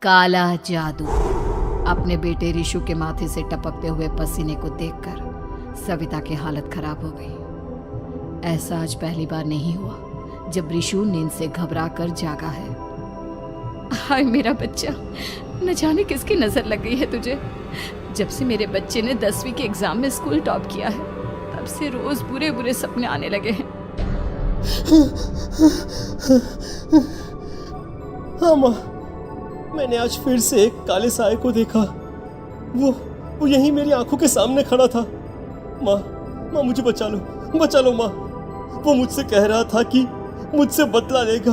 काला जादू। अपने बेटे ऋषु के माथे से टपकते हुए पसीने को देखकर सविता की हालत खराब हो गई। ऐसा आज पहली बार नहीं हुआ जब ऋषु नींद से घबरा कर जागा है। हाय मेरा बच्चा, न जाने किसकी नजर लग गई है तुझे। जब से मेरे बच्चे ने 10वीं के एग्जाम में स्कूल टॉप किया है तब से रोज बुरे बुरे सपने आने लगे हैं। हाँ माँ, मैंने आज फिर से एक काले साए को देखा। वो यहीं मेरी आंखों के सामने खड़ा था। माँ मुझे बचा लो माँ। वो मुझसे कह रहा था कि मुझसे बदला लेगा।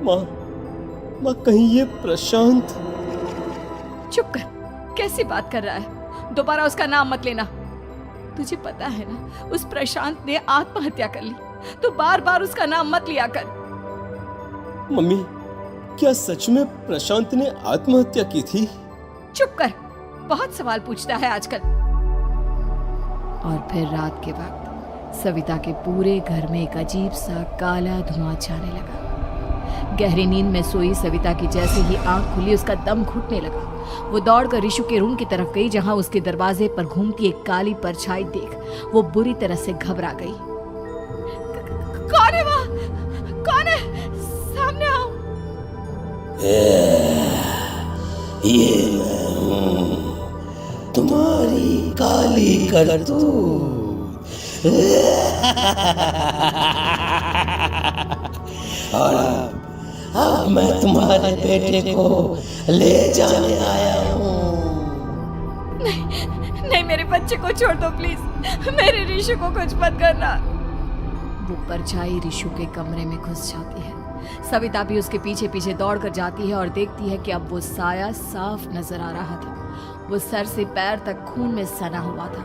माँ कहीं ये प्रशांत। चुप कर, कैसी बात कर रहा है? दोबारा उसका नाम मत लेना। तुझे पता है ना, उस प्रशांत ने आत्महत्या कर ली। तो बार बार उसका नाम मत लिया कर। मम्मी, क्या सच में प्रशांत ने आत्महत्या की थी? चुप कर, बहुत सवाल पूछता है आजकल। और फिर रात के वक्त सविता के पूरे घर में एक अजीब सा काला धुआं छाने लगा। गहरी नींद में सोई सविता की जैसे ही आंख खुली उसका दम घुटने लगा। वो दौड़कर ऋषु के रूम की तरफ गई जहां उसके दरवाजे पर घूमती एक काली परछाई देख वो बुरी तरह से घबरा गई। कौन है वहाँ? कौन है? सामने आओ। ये मैं हूँ, तुम्हारी काली करतूत। और अब मैं तुम्हारे बेटे को ले जाने आया हूँ। नहीं, मेरे बच्चे को छोड़ दो प्लीज। मेरे ऋषु को कुछ मत करना। वो परछाई ऋषु के कमरे में घुस जाती है। सविता भी उसके पीछे पीछे दौड़ कर जाती है और देखती है कि अब वो साया साफ नजर आ रहा था। वो सर से पैर तक खून में सना हुआ था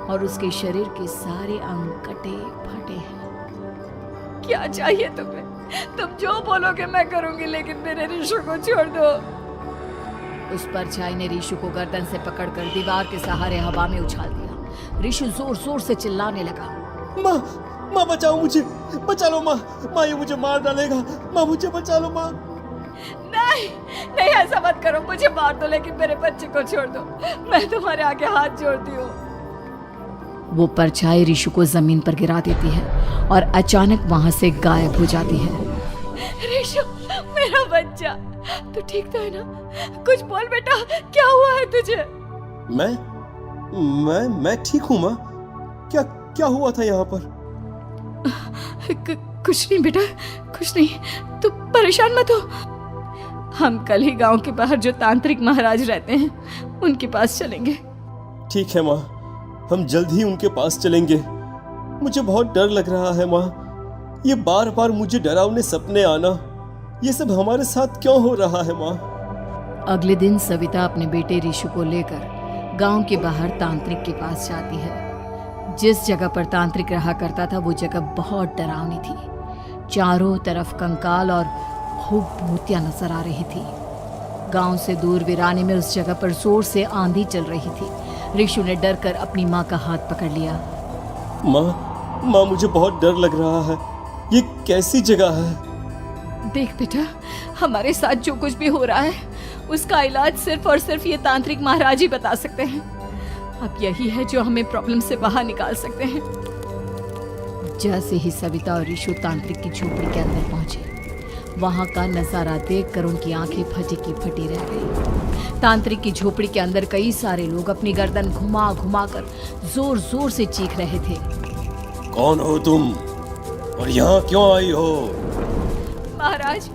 और उसके शरीर के सारे अंग कटे फटे हैं। क्या चाहिए तुम्हें? तुम जो बोलोगे मैं करूंगी, लेकिन मेरे ऋषु को छोड़ दो। उस परछाई ने ऋषु को गर्दन से पकड़कर दीवार के सहारे हवा में उछाल दिया। ऋषु जोर जोर से चिल्लाने लगा। माँ बचाओ मुझे, बचा लो माँ, ये मुझे मार डालेगा। माँ मुझे बचा लो माँ। नहीं ऐसा मत करो, मुझे मार दो लेकिन मेरे बच्चे को छोड़ दो। मैं तुम्हारे आगे हाथ जोड़ती हूँ। वो परछाई ऋषु को जमीन पर गिरा देती है और अचानक वहां से गायब हो जाती है। ऋषु, मेरा बच्चा, तू ठीक तो है ना? कुछ बोल बेटा, क्या हुआ है तुझे? मैं ठीक हूँ माँ। क्या हुआ था यहाँ पर? कुछ नहीं बेटा, कुछ नहीं। तू परेशान मत हो। हम कल ही गांव के बाहर जो तांत्रिक महाराज रहते हैं उनके पास चलेंगे। ठीक है माँ, हम जल्द ही उनके पास चलेंगे। मुझे बहुत डर लग रहा है माँ। ये बार बार मुझे डरावने सपने आना, ये सब हमारे साथ क्यों हो रहा है माँ? अगले दिन सविता अपने बेटे ऋषु को लेकर गांव के बाहर तांत्रिक के पास जाती है। जिस जगह पर तांत्रिक रहा करता था वो जगह बहुत डरावनी थी। चारों तरफ कंकाल और खूब भूतियां नजर आ रही थी। गांव से दूर वीराने में उस जगह पर जोर से आंधी चल रही थी। ऋषु ने डर कर अपनी माँ का हाथ पकड़ लिया। माँ मुझे बहुत डर लग रहा है। ये कैसी जगह है? देख बेटा, हमारे साथ जो कुछ भी हो रहा है उसका इलाज सिर्फ और सिर्फ ये तांत्रिक महाराज ही बता सकते हैं। अब यही है जो हमें प्रॉब्लम से बाहर निकाल सकते हैं। जैसे ही सविता और ऋषु तांत्रिक की झोपड़ी के अंदर पहुंचे, वहां का नजारा देखकर उनकी आंखें फटी की फटी रह गई। तांत्रिक की झोपड़ी के अंदर कई सारे लोग अपनी गर्दन घुमा घुमा कर जोर जोर से चीख रहे थे। कौन हो तुम और यहाँ क्यों आई हो? महाराज,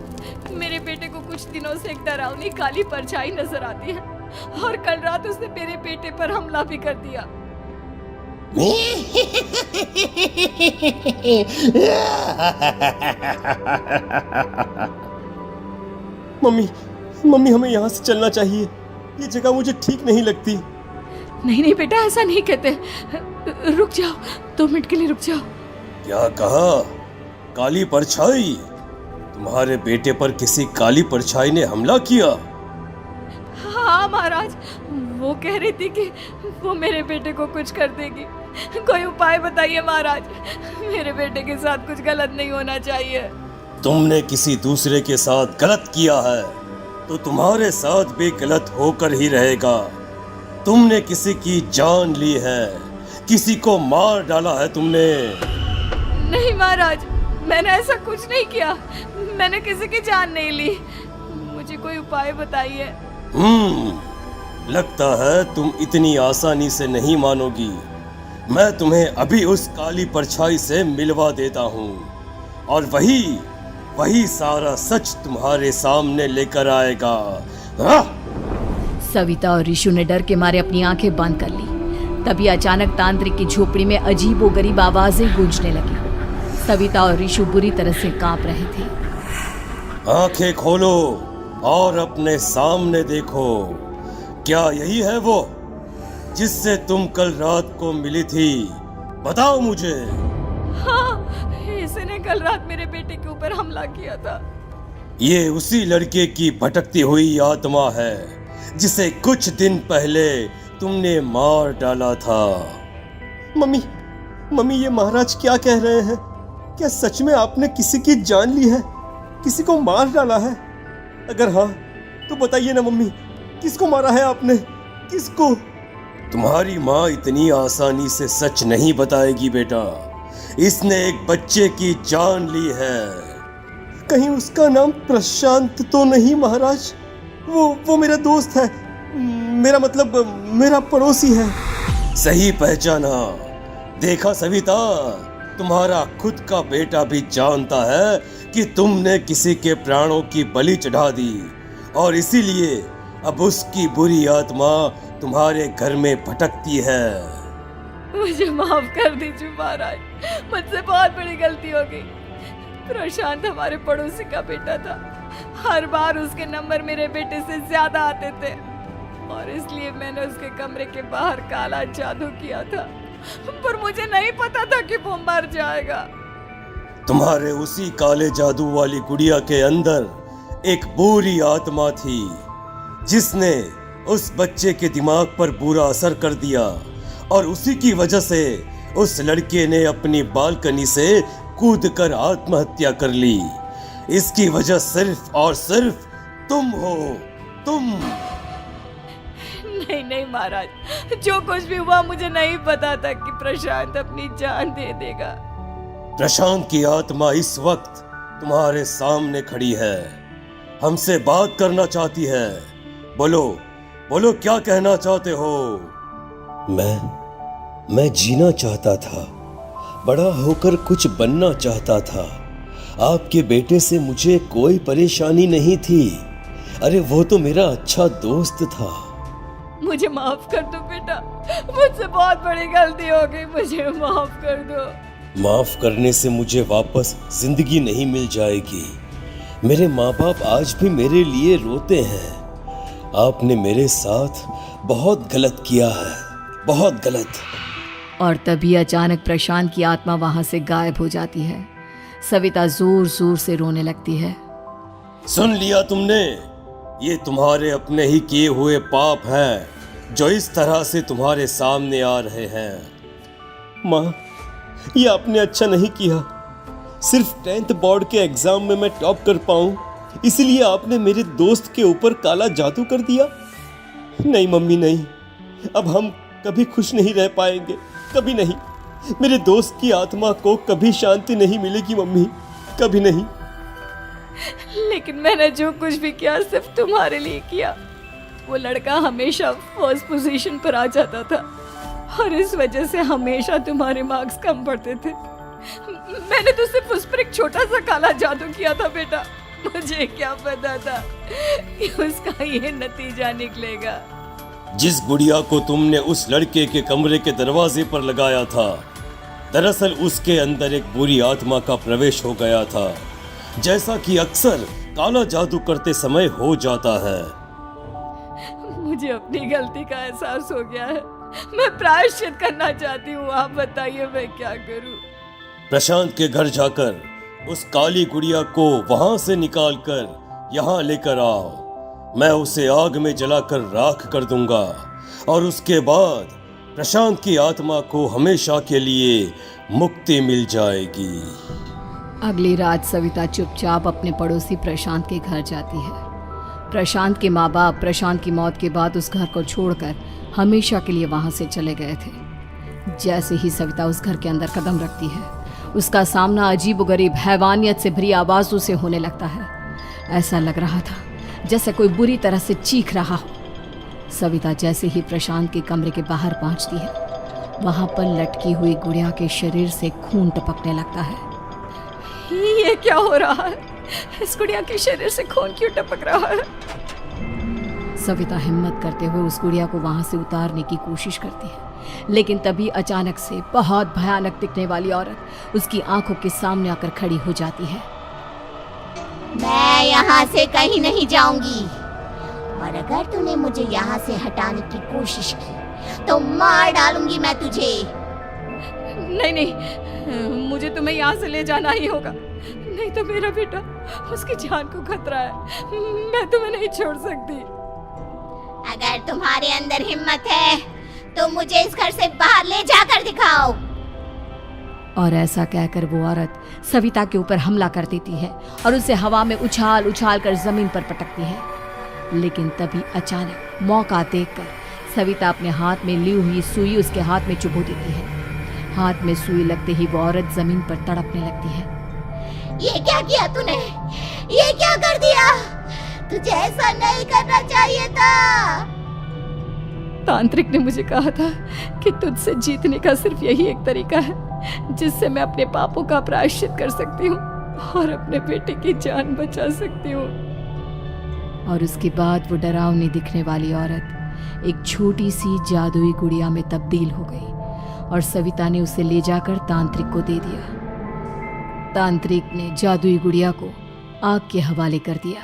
मेरे बेटे को कुछ दिनों से एक डरावनी काली परछाई नजर आती है और कल रात उसने मेरे बेटे पर हमला भी कर दिया। मम्मी हमें यहाँ से चलना चाहिए। ये जगह मुझे ठीक नहीं लगती। नहीं बेटा, ऐसा नहीं कहते। रुक जाओ, 2 मिनट के लिए रुक जाओ। क्या कहा? काली परछाई? तुम्हारे बेटे पर किसी काली परछाई ने हमला किया? हाँ महाराज, वो कह रही थी कि वो मेरे बेटे को कुछ कर देगी। कोई उपाय बताइए महाराज, मेरे बेटे के साथ कुछ गलत नहीं होना चाहिए। तुमने किसी दूसरे के साथ गलत किया है तो तुम्हारे साथ भी गलत होकर ही रहेगा। तुमने किसी की जान ली है, किसी को मार डाला है तुमने। नहीं महाराज, मैंने ऐसा कुछ नहीं किया। मैंने किसी की जान नहीं ली। मुझे कोई उपाय बताइए। लगता है तुम इतनी आसानी से नहीं मानोगी। मैं तुम्हें अभी उस काली परछाई से मिलवा देता हूँ और वही सारा सच तुम्हारे सामने लेकर आएगा। हाँ? सविता और ऋषु ने डर के मारे अपनी आंखें बंद कर ली। तभी अचानक तांत्रिक की झोपड़ी में अजीबोगरीब आवाजें गूंजने लगी। सविता और ऋषु बुरी तरह से कांप रहे थे। आंखें खोलो और अपने सामने देखो। क्या यही है वो जिससे तुम कल रात को मिली थी? बताओ मुझे। हाँ, इसने कल रात मेरे बेटे के ऊपर हमला किया था। ये उसी लड़के की भटकती हुई आत्मा है जिसे कुछ दिन पहले तुमने मार डाला था। मम्मी, ये महाराज क्या कह रहे हैं? क्या सच में आपने किसी की जान ली है, किसी को मार डाला है? अगर हाँ तो बताइए ना मम्मी, किसको मारा है आपने? किसको? तुम्हारी माँ इतनी आसानी से सच नहीं बताएगी बेटा। इसने एक बच्चे की जान ली है। कहीं उसका नाम प्रशांत तो नहीं महाराज? वो मेरा दोस्त है, मेरा मतलब मेरा पड़ोसी है। सही पहचाना। देखा सविता, तुम्हारा खुद का बेटा भी जानता है कि तुमने किसी के प्राणों की बलि चढ़ा दी और इसीलिए अब उसकी बुरी आत्मा तुम्हारे घर में भटकती है। मुझे माफ कर दीजिए महाराज, मुझसे बहुत बड़ी गलती हो गई। प्रशांत हमारे पड़ोसी का बेटा था। हर बार उसके नंबर मेरे बेटे से ज्यादा आते थे और इसलिए मैंने उसके कमरे के बाहर काला जादू किया था, पर मुझे नहीं पता था कि वो मर जाएगा। तुम्हारे उसी काले जादू वाली गुड़िया के अंदर एक बुरी आत्मा थी जिसने उस बच्चे के दिमाग पर बुरा असर कर दिया और उसी की वजह से उस लड़के ने अपनी बालकनी से कूदकर आत्महत्या कर ली। इसकी वजह सिर्फ और सिर्फ तुम हो, तुम। नहीं महाराज, जो कुछ भी हुआ मुझे नहीं पता था कि प्रशांत अपनी जान दे देगा। प्रशांत की आत्मा इस वक्त तुम्हारे सामने खड़ी है, हमसे बात करना चाहती है। बोलो क्या कहना चाहते हो? मैं जीना चाहता था, बड़ा होकर कुछ बनना चाहता था। आपके बेटे से मुझे कोई परेशानी नहीं थी। अरे वो तो मेरा अच्छा दोस्त था। मुझे माफ कर दो बेटा, मुझसे बहुत बड़ी गलती हो गई, मुझे माफ कर दो। माफ करने से मुझे वापस जिंदगी नहीं मिल जाएगी। मेरे माँ बाप आज भी मेरे लिए रोते हैं। आपने मेरे साथ बहुत गलत किया है, बहुत गलत। और तभी अचानक प्रशांत की आत्मा वहां से गायब हो जाती है। सविता जोर जोर से रोने लगती है। सुन लिया तुमने? ये तुम्हारे अपने ही किए हुए पाप हैं जो इस तरह से तुम्हारे सामने आ रहे हैं। माँ, ये आपने अच्छा नहीं किया। सिर्फ 10th बोर्ड के एग्जाम में मैं टॉप कर पाऊं, इसलिए आपने मेरे दोस्त के ऊपर काला जादू कर दिया। नहीं मम्मी, नहीं, अब हम कभी खुश नहीं रह पाएंगे, कभी नहीं। मेरे दोस्त की आत्मा को कभी शांति नहीं मिलेगी मम्मी, कभी नहीं। लेकिन मैंने जो कुछ भी किया सिर्फ तुम्हारे लिए किया। वो लड़का हमेशा फर्स्ट पोजीशन पर आ जाता था और इस वजह से हमेशा तुम्हारे मार्क्स कम पड़ते थे। मैंने तो सिर्फ उस पर एक छोटा सा काला जादू किया था बेटा। मुझे क्या पता था कि उसका ये नतीजा निकलेगा। जिस गुड़िया को तुमने उस लड़के के कमरे के दरवाजे पर लगाया था, दरअसल उसके अंदर एक बुरी आत्मा का प्रवेश हो गया था, जैसा कि अक्सर काला जादू करते समय हो जाता है। मुझे अपनी गलती का एहसास हो गया है। मैं प्रायश्चित करना चाहती हूँ, आप बताइए मैं क्या करूँ? प्रशांत के घर जाकर उस काली गुड़िया को वहां से निकालकर यहाँ लेकर आओ। मैं उसे आग में जलाकर राख कर दूंगा और उसके बाद प्रशांत की आत्मा को हमेशा के लिए मुक्ति मिल जाएगी। अगली रात सविता चुपचाप अपने पड़ोसी प्रशांत के घर जाती है। प्रशांत के माँ बाप प्रशांत की मौत के बाद उस घर को छोड़कर हमेशा के लिए वहां से चले गए थे। जैसे ही सविता उस घर के अंदर कदम रखती है, उसका सामना अजीबोगरीब हैवानियत से भरी आवाजों से होने लगता है। ऐसा लग रहा था जैसे कोई बुरी तरह से चीख रहा हो। सविता जैसे ही प्रशांत के कमरे के बाहर पहुंचती है, वहां पर लटकी हुई गुड़िया के शरीर से खून टपकने लगता है। ये क्या हो रहा है? इस गुड़िया के शरीर से खून क्यों टपक रहा है? सविता हिम्मत करते हुए उस गुड़िया को वहां से उतारने की कोशिश करती है, लेकिन तभी अचानक से बहुत भयानक दिखने वाली औरत उसकी आंखों के सामने आकर खड़ी हो जाती है। मैं यहाँ से कहीं नहीं जाऊंगी, और अगर तूने मुझे यहाँ से हटाने की कोशिश की तो मार डालूंगी मैं तुझे। नहीं नहीं, मुझे तुम्हें यहाँ से ले जाना ही होगा, नहीं तो मेरा बेटा, उसकी जान को खतरा है। मैं तुम्हें नहीं छोड़ सकती। अगर तुम्हारे अंदर हिम्मत है तो मुझे इस घर से बाहर ले जाकर दिखाओ। और ऐसा कहकर वो औरत सविता के ऊपर हमला कर देती है और उसे हवा में उछाल उछाल कर जमीन पर पटकती है। लेकिन तभी अचानक मौका देखकर सविता अपने हाथ में ली हुई सुई उसके हाथ में चुभो देती है। हाथ में सुई लगते ही वो औरत जमीन पर तड़पने लगती है। ये क्या किया तूने? ये क्या कर दिया? तुझे ऐसा नहीं करना चाहिए था। तांत्रिक ने मुझे कहा था कि तुझसे जीतने का सिर्फ यही एक तरीका है जिससे मैं अपने पापों का प्रायश्चित कर सकती हूँ और अपने बेटे की जान बचा सकती हूँ। और उसके बाद वो डरावनी दिखने वाली औरत एक छोटी सी जादुई गुड़िया में तब्दील हो गई और सविता ने उसे ले जाकर तांत्रिक को दे दिया। तांत्रिक ने जादुई गुड़िया को आग के हवाले कर दिया।